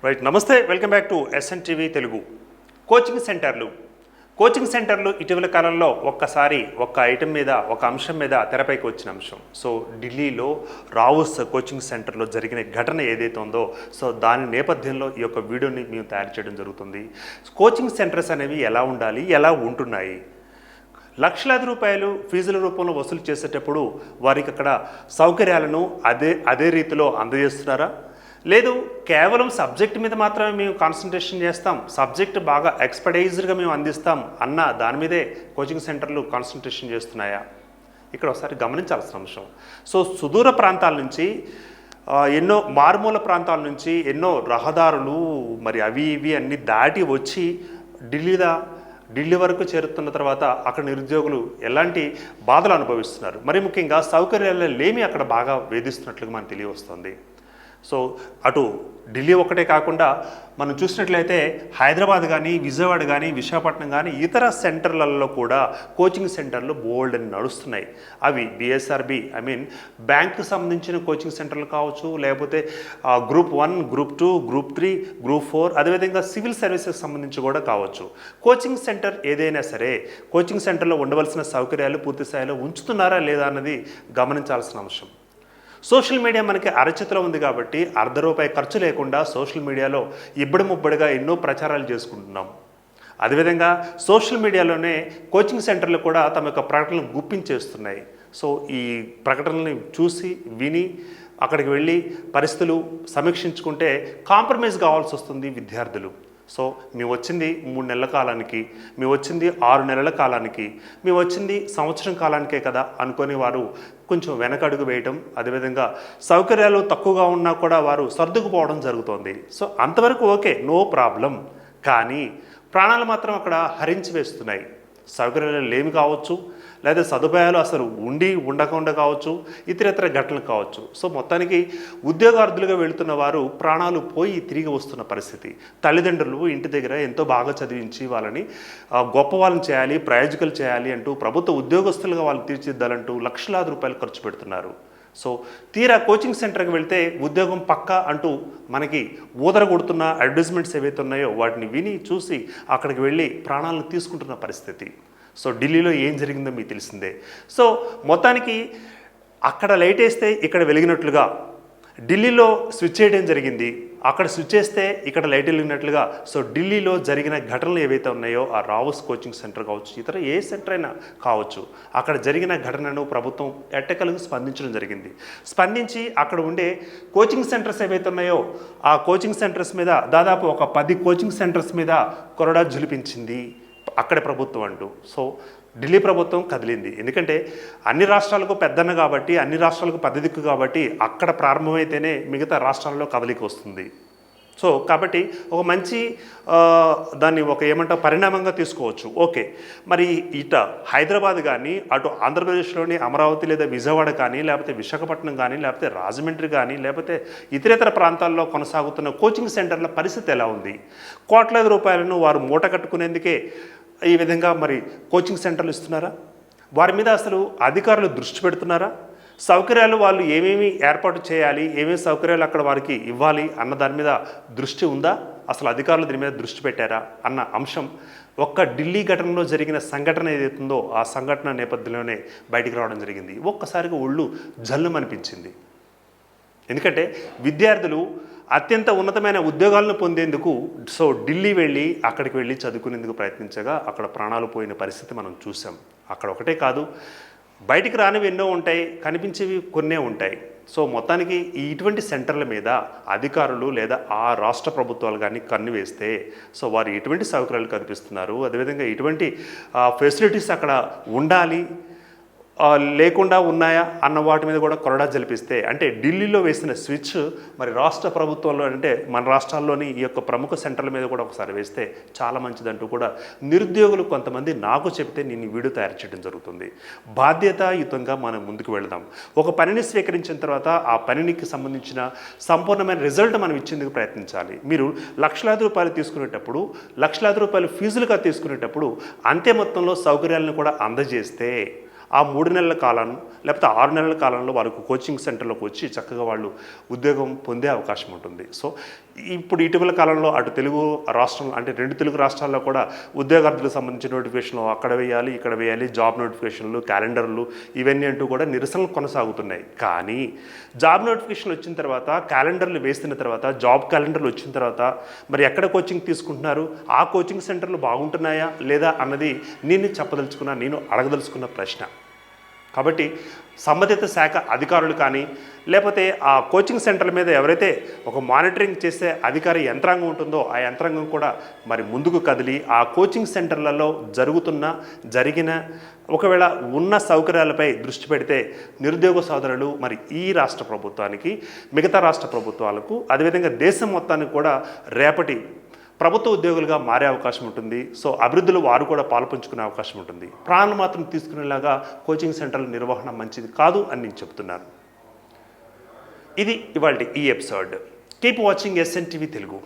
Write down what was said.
Right, నమస్తే, welcome back to SNTV Telugu. Coaching సెంటర్లు ఇటీవల కాలంలో ఒక్కసారి ఒక ఐటెం మీద, ఒక అంశం మీద తెరపైకి వచ్చిన అంశం. సో ఢిల్లీలో రావుస్ కోచింగ్ సెంటర్లో జరిగిన ఘటన ఏదైతే ఉందో, సో దాని నేపథ్యంలో ఈ యొక్క వీడియోని మేము తయారు చేయడం జరుగుతుంది. కోచింగ్ సెంటర్స్ అనేవి ఎలా ఉండాలి, ఎలా ఉంటున్నాయి, లక్షలాది రూపాయలు ఫీజుల రూపంలో వసూలు చేసేటప్పుడు వారికి అక్కడ సౌకర్యాలను అదే రీతిలో అందజేస్తున్నారా, లేదు కేవలం సబ్జెక్ట్ మీద మాత్రమే మేము కాన్సన్ట్రేషన్ చేస్తాం, సబ్జెక్ట్ బాగా ఎక్స్పర్టైజ్డ్గా మేము అందిస్తాం అన్న దాని మీదే కోచింగ్ సెంటర్లు కాన్సన్ట్రేషన్ చేస్తున్నాయా, ఇక్కడ ఒకసారి గమనించాల్సిన అంశం. సో సుదూర ప్రాంతాల నుంచి, ఎన్నో మారుమూల ప్రాంతాల నుంచి ఎన్నో రహదారులు మరి అవి ఇవి అన్నీ దాటి వచ్చి ఢిల్లీ వరకు చేరుతున్న తర్వాత అక్కడ నిరుద్యోగులు ఎలాంటి బాధలు అనుభవిస్తున్నారు, మరి ముఖ్యంగా సౌకర్యాలు లేమి అక్కడ బాగా వేధిస్తున్నట్లుగా మనకు తెలియవస్తుంది. సో అటు ఢిల్లీ ఒకటే కాకుండా మనం చూసినట్లయితే హైదరాబాద్ కానీ, విజయవాడ కానీ, విశాఖపట్నం కానీ ఇతర సెంటర్లలో కూడా కోచింగ్ సెంటర్లు బోల్డ్ అని నడుస్తున్నాయి. అవి బిఎస్ఆర్బి బ్యాంకుకు సంబంధించిన కోచింగ్ సెంటర్లు కావచ్చు, లేకపోతే గ్రూప్ 1, గ్రూప్ 2, గ్రూప్ 3, గ్రూప్ 4, అదేవిధంగా సివిల్ సర్వీసెస్ సంబంధించి కూడా కావచ్చు. కోచింగ్ సెంటర్ ఏదైనా సరే కోచింగ్ సెంటర్లో ఉండవలసిన సౌకర్యాలు పూర్తి స్థాయిలో ఉంచుతున్నారా లేదా అన్నది గమనించాల్సిన అంశం. సోషల్ మీడియా మనకి అరచేతిలో ఉంది కాబట్టి ₹1 ఖర్చు లేకుండా సోషల్ మీడియాలో ఇబ్బడి ముబ్బడిగా ఎన్నో ప్రచారాలు చేసుకుంటున్నాం. అదేవిధంగా సోషల్ మీడియాలోనే కోచింగ్ సెంటర్లు కూడా తమ యొక్క ప్రకటనలు గుప్పించేస్తున్నాయి. సో ఈ ప్రకటనల్ని చూసి విని అక్కడికి వెళ్ళి పరిస్థితులు సమీక్షించుకుంటే కాంప్రమైజ్ కావాల్సి వస్తుంది విద్యార్థులు. సో మేము వచ్చింది 3 నెలల కాలానికి, మేము వచ్చింది 6 నెలల కాలానికి, మేము వచ్చింది సంవత్సరం కాలానికే కదా అనుకొని వారు కొంచెం వెనకడుగు వేయటం, అదేవిధంగా సౌకర్యాలు తక్కువగా ఉన్నా కూడా వారు సర్దుకుపోవడం జరుగుతోంది. సో అంతవరకు ఓకే, నో ప్రాబ్లం. కానీ ప్రాణాలు మాత్రం అక్కడ హరించి వేస్తున్నాయి. సౌకర్యాలు లేమి కావచ్చు, లేదా సదుపాయాలు అసలు ఉండకుండా కావచ్చు, ఇతర ఘటనలు కావచ్చు. సో మొత్తానికి ఉద్యోగార్థులుగా వెళుతున్న వారు ప్రాణాలు పోయి తిరిగి వస్తున్న పరిస్థితి. తల్లిదండ్రులు ఇంటి దగ్గర ఎంతో బాగా చదివించి వాళ్ళని గొప్ప వాళ్ళని చేయాలి, ప్రయోజకులు చేయాలి అంటూ ప్రభుత్వ ఉద్యోగస్తులుగా వాళ్ళు తీర్చిదిద్దాలంటూ లక్షలాది రూపాయలు ఖర్చు పెడుతున్నారు. సో తీరా కోచింగ్ సెంటర్కి వెళ్తే ఉద్యోగం పక్కా అంటూ మనకి ఊదర కొడుతున్న అడ్వర్టైజ్మెంట్స్ ఏవైతే ఉన్నాయో వాటిని విని చూసి అక్కడికి వెళ్ళి ప్రాణాలను తీసుకుంటున్న పరిస్థితి. సో ఢిల్లీలో ఏం జరిగిందో మీకు తెలిసిందే. సో మొత్తానికి అక్కడ లైట్ వేస్తే ఇక్కడ వెలిగినట్లుగా ఢిల్లీలో స్విచ్ చేయడం జరిగింది, అక్కడ స్విచ్ చేస్తే ఇక్కడ లైట్ వెలిగినట్లుగా. సో ఢిల్లీలో జరిగిన ఘటనలు ఏవైతే ఉన్నాయో ఆ రావుస్ కోచింగ్ సెంటర్ కావచ్చు, ఇతర ఏ సెంటర్ అయినా కావచ్చు, అక్కడ జరిగిన ఘటనను ప్రభుత్వం ఎట్టకలకు స్పందించడం జరిగింది. స్పందించి అక్కడ ఉండే కోచింగ్ సెంటర్స్ ఏవైతే ఉన్నాయో ఆ కోచింగ్ సెంటర్స్ మీద దాదాపు ఒక 10 కోచింగ్ సెంటర్స్ మీద కొరడా జులిపించింది అక్కడ ప్రభుత్వం అంటూ. సో ఢిల్లీ ప్రభుత్వం కదిలింది, ఎందుకంటే అన్ని రాష్ట్రాలకు పెద్దన్న కాబట్టి, అన్ని రాష్ట్రాలకు పెద్ద దిక్కు కాబట్టి అక్కడ ప్రారంభమైతేనే మిగతా రాష్ట్రాల్లో కదలిక వస్తుంది. సో కాబట్టి ఒక మంచి దాన్ని ఒక పరిణామంగా తీసుకోవచ్చు. ఓకే, మరి ఇట హైదరాబాద్ కానీ, అటు ఆంధ్రప్రదేశ్లోని అమరావతి లేదా విజయవాడ కానీ, లేకపోతే విశాఖపట్నం కానీ, లేకపోతే రాజమండ్రి కానీ, లేకపోతే ఇతరేతర ప్రాంతాల్లో కొనసాగుతున్న కోచింగ్ సెంటర్ల పరిస్థితి ఎలా ఉంది? కోట్లాది రూపాయలను వారు మూట కట్టుకునేందుకే ఈ విధంగా మరి కోచింగ్ సెంటర్లు ఇస్తున్నారా? వారి మీద అసలు అధికారులు దృష్టి పెడుతున్నారా? సౌకర్యాలు వాళ్ళు ఏమేమి ఏర్పాటు చేయాలి, ఏమేమి సౌకర్యాలు అక్కడ వారికి ఇవ్వాలి అన్న దాని మీద దృష్టి ఉందా? అసలు అధికారులు దీని మీద దృష్టి పెట్టారా అన్న అంశం ఒక్క ఢిల్లీ ఘటనలో జరిగిన సంఘటన ఏదైతుందో ఆ సంఘటన నేపథ్యంలోనే బయటికి రావడం జరిగింది. ఒక్కసారిగా ఒళ్ళు జల్లుమనిపించింది. ఎందుకంటే విద్యార్థులు అత్యంత ఉన్నతమైన ఉద్యోగాలను పొందేందుకు సో ఢిల్లీ వెళ్ళి అక్కడికి వెళ్ళి చదువుకునేందుకు ప్రయత్నించగా అక్కడ ప్రాణాలు పోయిన పరిస్థితి మనం చూసాం. అక్కడ ఒకటే కాదు, బయటికి రానివి ఎన్నో ఉంటాయి, కనిపించేవి కొన్నే ఉంటాయి. సో మొత్తానికి ఇటువంటి సెంటర్ల మీద అధికారులు లేదా ఆ రాష్ట్ర ప్రభుత్వాలు కానీ కన్ను వేస్తే సో వారు ఎటువంటి సౌకర్యాలు కల్పిస్తున్నారు, అదేవిధంగా ఎటువంటి ఫెసిలిటీస్ అక్కడ ఉండాలి లేకుండా ఉన్నాయా అన్న వాటి మీద కూడా కొరడా జలిపిస్తే, అంటే ఢిల్లీలో వేసిన స్విచ్ మరి రాష్ట్ర ప్రభుత్వంలో అంటే మన రాష్ట్రాల్లోని ఈ యొక్క ప్రముఖ సెంటర్ల మీద కూడా ఒకసారి వేస్తే చాలా మంచిదంటూ కూడా నిరుద్యోగులు కొంతమంది నాకు చెప్తే నేను వీడియో తయారు చేయడం జరుగుతుంది. బాధ్యతాయుతంగా మనం ముందుకు వెళదాం. ఒక పనిని స్వీకరించిన తర్వాత ఆ పనికి సంబంధించిన సంపూర్ణమైన రిజల్ట్ మనం ఇచ్చేందుకు ప్రయత్నించాలి. మీరు లక్షలాది రూపాయలు తీసుకునేటప్పుడు, లక్షలాది రూపాయలు ఫీజులుగా తీసుకునేటప్పుడు అంతే మొత్తంలో సౌకర్యాలను కూడా అందజేస్తే ఆ 3 నెలల కాలం లేకపోతే 6 నెలల కాలంలో వాళ్ళకు కోచింగ్ సెంటర్లోకి వచ్చి చక్కగా వాళ్ళు ఉద్యోగం పొందే అవకాశం ఉంటుంది. సో ఇప్పుడు ఇటీవల కాలంలో అటు తెలుగు రాష్ట్రం అంటే 2 తెలుగు రాష్ట్రాల్లో కూడా ఉద్యోగార్థులకు సంబంధించిన నోటిఫికేషన్లు అక్కడ వేయాలి, ఇక్కడ వేయాలి, జాబ్ నోటిఫికేషన్లు, క్యాలెండర్లు ఇవన్నీ అంటూ కూడా నిరసనలు కొనసాగుతున్నాయి. కానీ జాబ్ నోటిఫికేషన్ వచ్చిన తర్వాత, క్యాలెండర్లు వేసిన తర్వాత, జాబ్ క్యాలెండర్లు వచ్చిన తర్వాత మరి ఎక్కడ కోచింగ్ తీసుకుంటున్నారు, ఆ కోచింగ్ సెంటర్లు బాగుంటున్నాయా లేదా అన్నది నేను చెప్పదలుచుకున్న, నేను అడగదలుచుకున్న ప్రశ్న. కాబట్టి సంబంధిత శాఖ అధికారులు కానీ లేకపోతే ఆ కోచింగ్ సెంటర్ల మీద ఎవరైతే ఒక మానిటరింగ్ చేసే అధికారి యంత్రాంగం ఉంటుందో ఆ యంత్రాంగం కూడా మరి ముందుకు కదిలి ఆ కోచింగ్ సెంటర్లలో జరిగిన ఒకవేళ ఉన్న సౌకర్యాలపై దృష్టి పెడితే నిరుద్యోగ సోదరులు మరి ఈ రాష్ట్ర ప్రభుత్వానికి, మిగతా రాష్ట్ర ప్రభుత్వాలకు, అదేవిధంగా దేశం మొత్తానికి కూడా రేపటి ప్రభుత్వ ఉద్యోగులుగా మారే అవకాశం ఉంటుంది. సో అభివృద్ధిలో వారు కూడా పాల్పంచుకునే అవకాశం ఉంటుంది. ప్రాణాలు మాత్రం తీసుకునేలాగా కోచింగ్ సెంటర్ల నిర్వహణ మంచిది కాదు అని నేను చెప్తున్నాను. ఇది ఇవాల్టి ఈ episode. Keep watching SN TV Telugu.